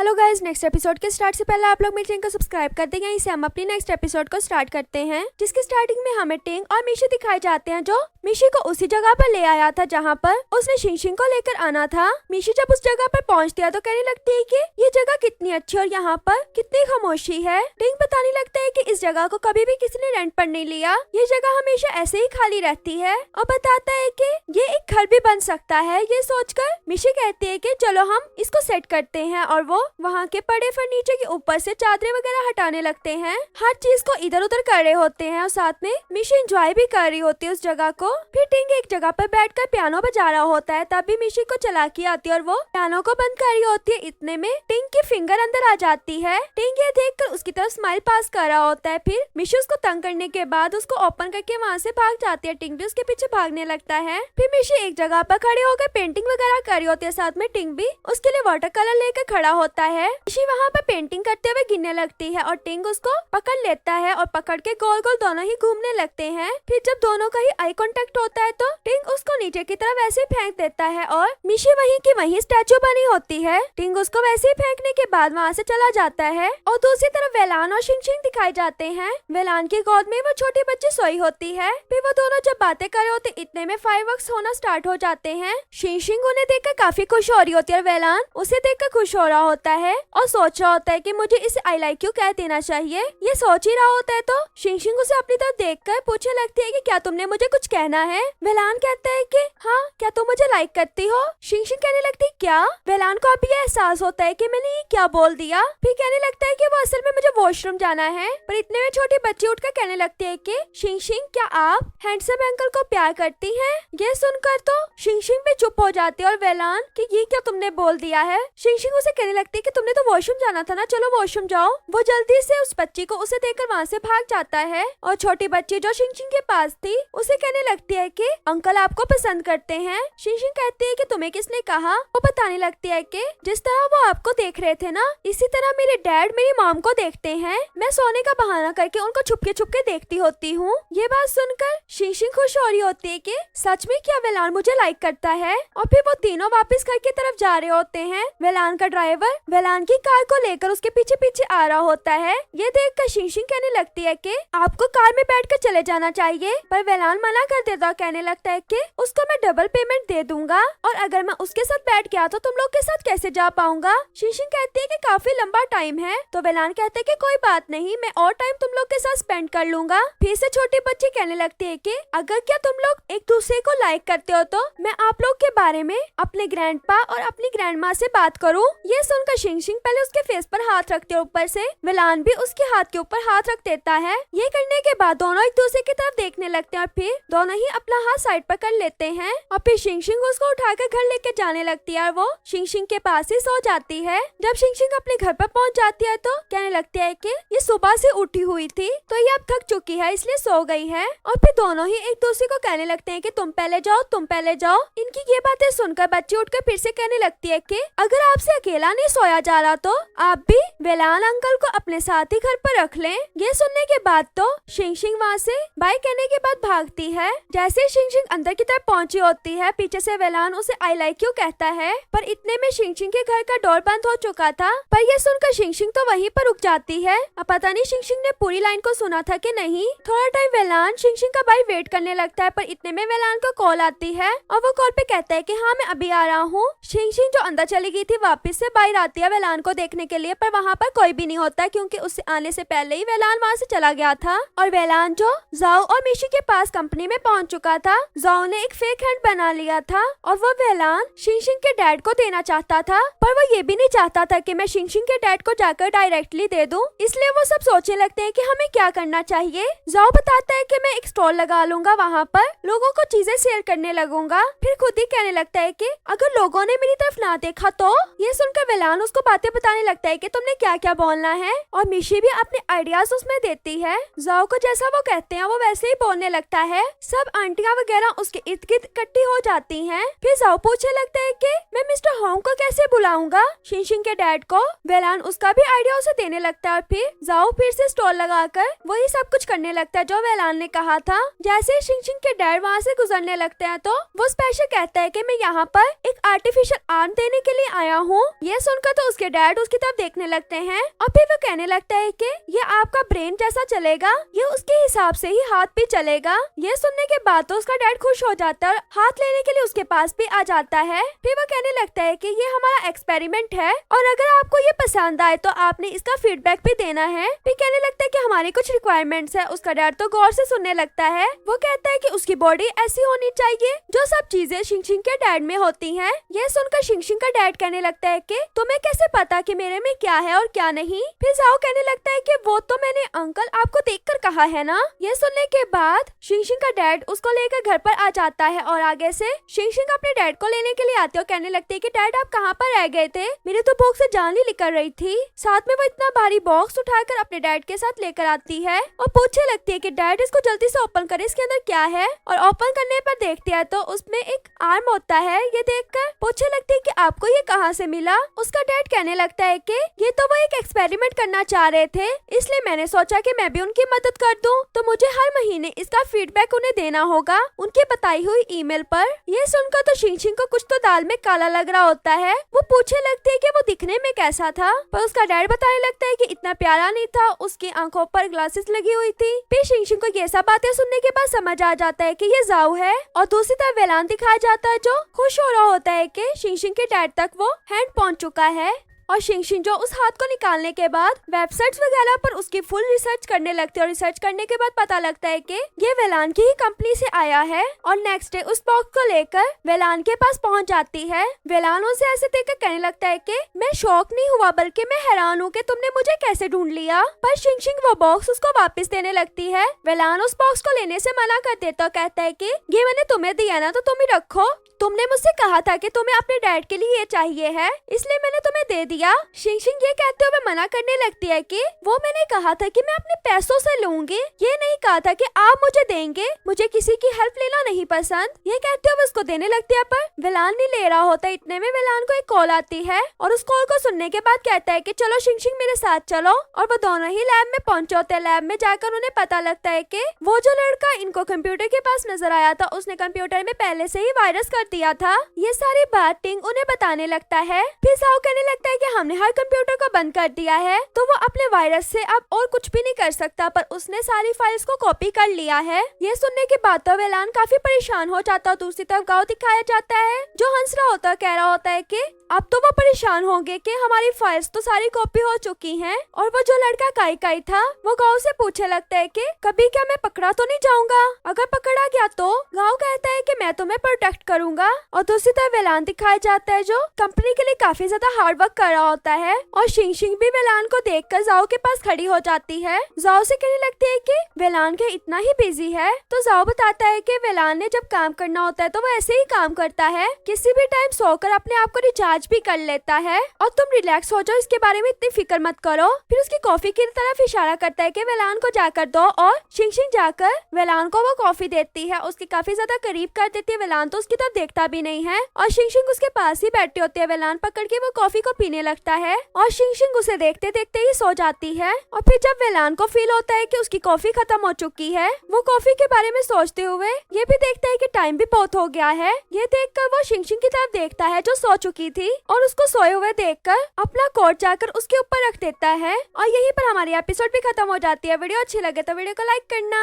Hello guys, next episode के start से पहले आप लोग मेरे चैनल को सब्सक्राइब कर देंगे। इसे हम अपनी नेक्स्ट एपिसोड को स्टार्ट करते हैं, जिसकी स्टार्टिंग में हमें टिंग और मिशी दिखाए जाते हैं, जो मिशी को उसी जगह पर ले आया था जहाँ पर उसने शिंगशिंग को लेकर आना था। मिशी जब उस जगह पर पहुँचती है तो कहने लगती है कि ये जगह कितनी अच्छी और यहाँ पर कितनी खामोशी है। टिंग बताने लगता है कि इस जगह को कभी भी किसी ने रेंट पर नहीं लिया, ये जगह हमेशा ऐसे ही खाली रहती है, और बताता है कि ये एक घर भी बन सकता है। ये सोचकर मिशी कहती है कि चलो हम इसको सेट करते हैं, और वो वहाँ के पड़े फर्नीचर के ऊपर से चादरें वगैरह हटाने लगते हैं, हर चीज को इधर उधर कर रहे होते हैं, और साथ में मिशी एंजॉय भी कर रही होती है उस जगह को। फिर टिंग एक जगह पर बैठकर पियानो बजा रहा होता है, तभी मिशी को चालाकी आती है और वो पियानो को बंद कर रही होती है। इतने में टिंग की फिंगर अंदर आ जाती है। टिंग ये देखकर उसकी तरफ स्माइल पास कर रहा होता है। फिर मिशी उसको तंग करने के बाद उसको ओपन करके वहाँ से भाग जाती है। टिंग भी उसके पीछे भागने लगता है। फिर मिशी एक जगह पर खड़े होकर पेंटिंग वगैरह कर रही होती है, साथ में टिंग भी उसके लिए वाटर कलर लेकर खड़ा होता है। मिशी वहाँ पर पेंटिंग करते हुए गिरने लगती है और टिंग उसको पकड़ लेता है और पकड़ के गोल गोल दोनों ही घूमने लगते हैं। फिर जब दोनों का ही आई कांटेक्ट होता है तो टिंग उसको नीचे की तरफ वैसे फेंक देता है और मिशी वहीं की वहीं स्टैचू बनी होती है। टिंग उसको वैसे ही फेंकने के बाद वहाँ से चला जाता है, और दूसरी तरफ वेलान और शिंगशिंग दिखाई जाते हैं। वेलान की गोद में वो छोटी बच्ची सोई होती है। फिर वो दोनों जब बातें कर रहे होते इतने में फायरवर्क्स होना स्टार्ट हो जाते हैं। शिंगशिंग उन्हें देखकर काफी खुश हो रही होती है और वेलान उसे देखकर खुश हो रहा होता है और सोच रहा होता है कि मुझे इसे आई लाइक यू कह देना चाहिए। ये सोच ही रहा होता है तो शिंगशिंग उसे अपनी तरफ देखकर पूछने लगती है कि क्या तुमने मुझे कुछ कहना है। वेलान कहता है कि हाँ, क्या तुम मुझे लाइक करती हो। शिंगशिंग कहने लगती है क्या। वेलान को अभी यह एहसास होता है कि मैंने ये क्या बोल दिया। फिर कहने लगता है कि वो असल में मुझे वॉशरूम जाना है, पर इतने में छोटी बच्ची उठकर कहने लगती है कि शिंगशिंग, क्या आप हैंडसम अंकल को प्यार करती हैं। ये सुनकर तो शिंगशिंग भी चुप हो जाती है और वेलान कि ये क्या तुमने बोल दिया है। शिंगशिंग उसे कहने लगती है कि तुमने तो वॉशरूम जाना था ना, चलो वॉशरूम जाओ। वो जल्दी से उस बच्ची को उसे देखकर वहाँ से भाग जाता है, और छोटी बच्ची जो शिंगशिंग के पास थी उसे कहने लगती है कि अंकल आपको पसंद करते हैं। शिंगशिंग कहती है कि तुम्हें किसने कहा। वो बताने लगती है कि जिस तरह वो आपको देख रहे थे ना, इसी तरह मेरे डैड मेरी मॉम को देखते हैं। मैं सोने का बहाना करके उनको छुपके छुपके देखती होती हूँ। ये बात सुनकर शिंगशिंग खुश हो रही होती है कि सच में क्या वेलान मुझे लाइक करता है। और फिर वो तीनों वापस घर की तरफ जा रहे होते हैं। वेलान का ड्राइवर वेलान की कार को लेकर उसके पीछे पीछे आ रहा होता है। ये देखकर शिंगशिंग कहने लगती है कि आपको कार में बैठकर चले जाना चाहिए, पर वेलान मना कर देता और कहने लगता है कि उसको मैं डबल पेमेंट दे दूंगा, और अगर मैं उसके साथ बैठ गया तो तुम लोग के साथ कैसे जा पाऊंगा। शिंगशिंग कहती है कि काफी लंबा टाइम है, तो वेलान कहते है कि कोई बात नहीं, मैं और टाइम तुम लोग के साथ स्पेंड कर लूंगा। फिर से छोटी बच्ची कहने लगती है कि अगर क्या तुम लोग एक दूसरे को लाइक करते हो तो मैं आप लोग के बारे में अपने ग्रैंडपा और अपनी ग्रैंडमा से बात करूं। ये सुनकर शिंगशिंग पहले उसके फेस पर हाथ रखते है, ऊपर से वेलान भी उसके हाथ के ऊपर हाथ रख देता है। ये करने के बाद दोनों एक दूसरे की तरफ देखने लगते हैं और फिर दोनों ही अपना हाथ साइड पर कर लेते हैं, और फिर शिंगशिंग उसको उठाकर घर लेके जाने लगती है और वो शिंगशिंग के पास ही सो जाती है। जब शिंगशिंग अपने घर पर पहुंच जाती है तो कहने लगती है कि ये सुबह से उठी हुई थी तो ये अब थक चुकी है, इसलिए सो गई है। और फिर दोनों ही एक दूसरे को कहने लगते हैं कि तुम पहले जाओ, तुम पहले जाओ। इनकी ये बातें सुनकर बच्ची उठकर फिर से कहने लगती है कि अगर आपसे अकेला नहीं सोया जा रहा तो आप भी वेलान अंकल को अपने साथ ही घर पर रख लें। ये सुनने के बाद तो शिंगशिंग वहाँ से बाय कहने के बाद भागती है। जैसे शिंगशिंग अंदर की तरफ पहुंची होती है, पीछे से वेलान उसे आई लाइक यू कहता है, पर इतने में शिंगशिंग के घर का डोर बंद हो चुका था। पर यह सुनकर शिंगशिंग तो वहीं पर रुक जाती है। अब पता नहीं शिंगशिंग ने पूरी लाइन को सुना था कि नहीं। थोड़ा टाइम वेलान शिंगशिंग का भाई वेट करने लगता है, पर इतने में वेलान को कॉल आती है और वो कॉल पे कहता है कि हाँ मैं अभी आ रहा हूँ। शिंगशिंग जो अंदर चली गई थी वापस से बाहर आती है वेलान को देखने के लिए, पर वहाँ पर कोई भी नहीं होता क्योंकि उससे आने से पहले ही वेलान वहाँ से चला गया था। और वेलान जो जाओ और मिशी के पास कंपनी में पहुँच चुका था। जाओ ने एक फेक हैंड बना लिया था और वो वेलान शिंगशिंग के डैड को देना चाहता था, पर वो ये भी नहीं चाहता था कि मैं शिंगशिंग के डैड को जाकर डायरेक्टली दे दूं। इसलिए वो सब सोचने लगते हैं कि हमें क्या करना चाहिए। जाओ बताता है कि मैं एक स्टॉल लगा लूंगा, वहाँ पर लोगों को चीजें शेयर करने लगूंगा। फिर खुद ही कहने लगता है कि अगर लोगों ने मेरी तरफ ना देखा तो। ये सुनकर वेलान उसको बातें बताने लगता है कि तुमने क्या क्या बोलना है, और मिशी भी अपने आइडियाज उसमें देती है। जाओ को जैसा वो कहते हैं वो वैसे ही बोलने लगता है। सब आंटियां वगैरह उसके इर्द गिर्द इकट्ठी हो जाती हैं। फिर जाओ पूछने लगता है कि मैं मिस्टर होंग को कैसे बुलाऊंगा, शिंगशिंग के डैड को। वेलान उसका भी आइडिया उसे देने लगता है और फिर जाओ फिर से स्टॉल लगाकर वही सब कुछ करने लगता है जो वेलान ने कहा था। जैसे शिंगशिंग के डैड वहाँ से गुजरने लगते हैं तो वो स्पेशल कहता है कि मैं यहाँ पर एक आर्टिफिशियल आर्म देने के लिए आया हूँ। ये सुनकर तो उसके डैड उसकी तरफ देखने लगते हैं और फिर वो कहने लगता है कि ये आपका ब्रेन जैसा चलेगा, ये उसके हिसाब से ही हाथ भी चलेगा। ये सुनने के बाद तो उसका डैड खुश हो जाता है और हाथ लेने के लिए उसके पास भी आ जाता है। फिर वो कहने लगता है कि ये हमारा एक्सपेरिमेंट है और अगर आपको ये पसंद आए तो आपने इसका फीडबैक भी देना है। फिर कहने लगता है कि हमारी कुछ रिक्वायरमेंट्स है। उसका डैड तो गौर से सुनने लगता है। वो कहता है कि उसकी बॉडी ऐसी होनी चाहिए जो सब चीजें शिंगशिंग के डैड में होती हैं। यह सुनकर शिंगशिंग का डैड कहने लगता है कि तुम्हें कैसे पता कि मेरे में क्या है और क्या नहीं। फिर जाओ कहने लगता है कि वो तो मैंने अंकल आपको देखकर कहा है ना। यह सुनने के बाद शिंगशिंग का डैड उसको लेकर घर पर आ जाता है और आगे से शिंगशिंग अपने डैड को लेने के लिए आते और कहने लगते हैं कि डैड आप कहाँ पर रह गए थे, मेरे तो भूख से जान ही निकल रही थी। साथ में वो इतना भारी बॉक्स उठाकर अपने डैड के साथ लेकर आती है और पूछने लगती है कि डैड इसको जल्दी से ओपन करे, इसके अंदर क्या है। और ओपन करने पर देखते हैं तो उसमें एक आर्म होता है। ये देखकर पूछने लगती है कि आपको ये कहाँ से मिला। उसका डैड कहने लगता है कि ये तो वो एक एक्सपेरिमेंट करना चाह रहे थे, इसलिए मैंने सोचा कि मैं भी उनकी मदद कर दूं, तो मुझे हर महीने इसका फीडबैक उन्हें देना होगा उनकी बताई हुई ईमेल पर। ये सुनकर तो शिंगशिंग को कुछ तो दाल में काला लग रहा होता है। वो पूछने लगती है कि वो दिखने में कैसा था, पर उसका डैड बताने लगता है कि इतना प्यारा नहीं था, उसकी आंखों पर ग्लासेस लगी हुई थी। फिर शिंगशिंग को ये सब बातें सुनने के बाद समझ आ जाता है कि ये जाओ है और दूसरी तरफ वेलान दिखाया जाता है जो खुश हो रहा होता है कि शिंगशिंग के डैड तक वो हैंड पहुंच चुका है। और शिंगशिंग जो उस हाथ को निकालने के बाद वेबसाइट्स वगैरह पर उसकी फुल रिसर्च करने लगती है और रिसर्च करने के बाद पता लगता है कि ये वेलान की ही कंपनी से आया है। और नेक्स्ट डे उस बॉक्स को लेकर वेलान के पास पहुंच जाती है। वेलान उसे ऐसे देखकर कहने लगता है कि मैं शॉक नहीं हुआ बल्कि मैं हैरान हूँ कि तुमने मुझे कैसे ढूंढ लिया। पर शिंगशिंग वो बॉक्स उसको वापस देने लगती है। वेलान उस बॉक्स को लेने से मना कर देता और कहता है कि ये मैंने तुम्हें दिया ना, तो तुम ही रखो, तुमने मुझसे कहा था कि तुम्हें अपने डैड के लिए ये चाहिए है, इसलिए मैंने तुम्हें दे दिया। शिंगशिंग ये कहते हुए मना करने लगती है कि वो मैंने कहा था कि मैं अपने पैसों से लूंगी, ये नहीं कहा था कि आप मुझे देंगे, मुझे किसी की हेल्प लेना नहीं पसंद। ये कहते हुए उसको देने लगती है पर वेलान नहीं ले रहा होता। इतने में वेलान को एक कॉल आती है और उस कॉल को सुनने के बाद कहता है कि चलो शिंगशिंग मेरे साथ चलो। और वो दोनों ही लैब में पहुंचे होते हैं। लैब में जाकर उन्हें पता लगता है कि वो जो लड़का इनको कंप्यूटर के पास नजर आया था उसने कंप्यूटर में पहले से ही वायरस कर दिया था। ये सारी बात टिंग उन्हें बताने लगता है। फिर जाओ कहने लगता है कि हमने हर कंप्यूटर को बंद कर दिया है, तो वो अपने वायरस से अब और कुछ भी नहीं कर सकता, पर उसने सारी फाइल्स को कॉपी कर लिया है। ये सुनने के बाद तो वेलान काफी परेशान हो जाता है। दूसरी तरफ गाँव दिखाया जाता है जो हंस रहा होता है, कह रहा होता है कि अब तो वो परेशान होंगे कि हमारी फाइल्स तो सारी कॉपी हो चुकी हैं। और वो जो लड़का काई काई था वो गाँव से पूछने लगता है कि कभी क्या मैं पकड़ा तो नहीं जाऊंगा, अगर पकड़ा गया तो गाँव कहता है कि मैं तुम्हें प्रोटेक्ट करूंगा। और दूसरी तरफ वेलान दिखाया जाता है जो कंपनी के लिए काफी ज्यादा हार्ड वर्क कर रहा होता है। और शिंगशिंग भी वेलान को देखकर जाओ के पास खड़ी हो जाती है। जाओ से कहने लगती है कि वेलान के इतना ही बिजी है। तो जाओ बताता है कि वेलान ने जब काम करना होता है तो वो ऐसे ही काम करता है, किसी भी टाइम सोकर अपने आप को रिचार्ज भी कर लेता है। और तुम रिलैक्स हो जाओ, इसके बारे में इतनी फिक्र मत करो। फिर उसकी कॉफी की तरफ इशारा करता है कि वेलान को जाकर दो और शिंगशिंग जाकर वेलान को वो कॉफी देती है। उसकी काफी ज्यादा करीब कर देती है। वेलान तो उसकी तरफ देखता भी नहीं है और शिंगशिंग उसके पास ही बैठी होती है। वेलान पकड़ के वो कॉफी को पीने लगता है और शिंगशिंग उसे देखते देखते ही सो जाती है। और फिर जब वेलान को फील होता है कि उसकी कॉफी खत्म हो चुकी है, वो कॉफी के बारे में सोचते हुए ये भी देखता है कि टाइम भी बहुत हो गया है। ये देखकर वो शिंगशिंग की तरफ देखता है जो सो चुकी थी और उसको सोए हुए देखकर अपना कोट जाकर उसके ऊपर रख देता है। और यहीं पर हमारी एपिसोड भी खत्म हो जाती है। वीडियो अच्छी लगे तो वीडियो को लाइक करना।